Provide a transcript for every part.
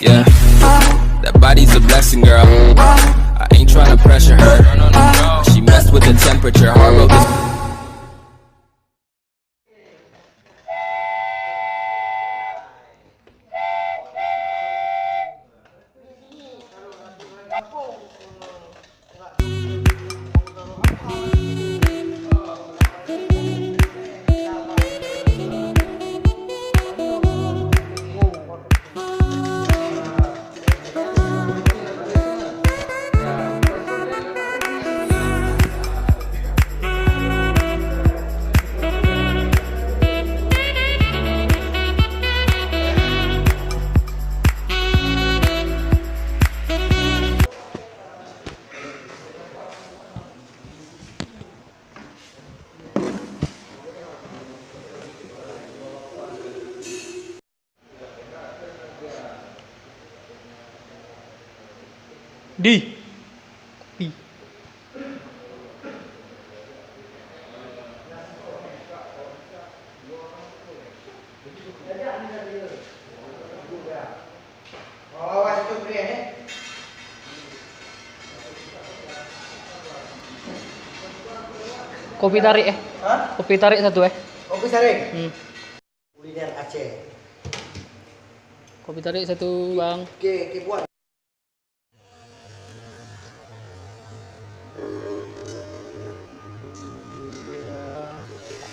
Yeah, that body's a blessing, girl. I ain't tryna pressure her. She messed with the temperature. Hard road this. Di. Kopi tarik Hah? Kopi tarik satu Kopi tarik. Kuliner Aceh. Kopi tarik satu, Bang. Oke, buat.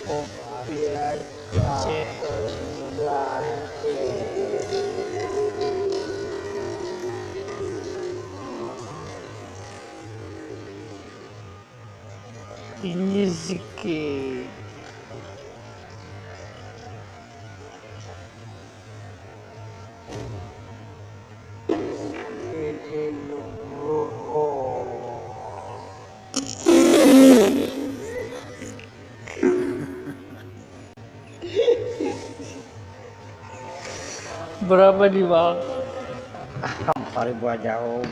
Kopi Aceh. Ini sedikit. Berapa nih, Bang? 4.000 aja, Om.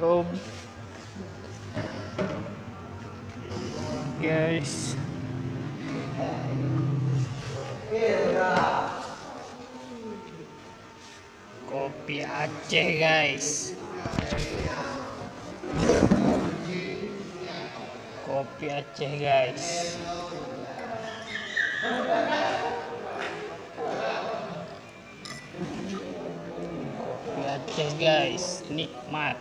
Om. Guys. Kopi Aceh, guys. Kopi Aceh, guys. Kopi Aceh, guys. Nikmat.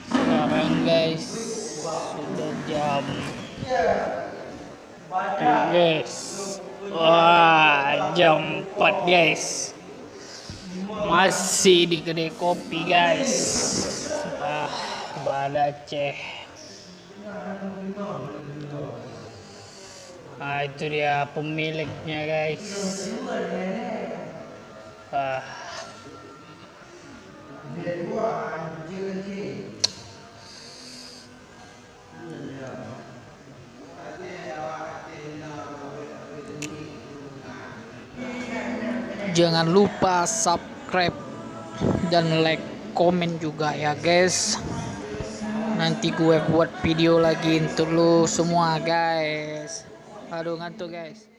Sekarang guys sudah jam guys, wah jam 4 guys, masih di kedai kopi guys. Bada Aceh. Itu dia pemiliknya guys. Jangan lupa subscribe dan like, komen juga ya guys. Nanti gue buat video lagi untuk lu semua guys. Aduh ngantuk guys.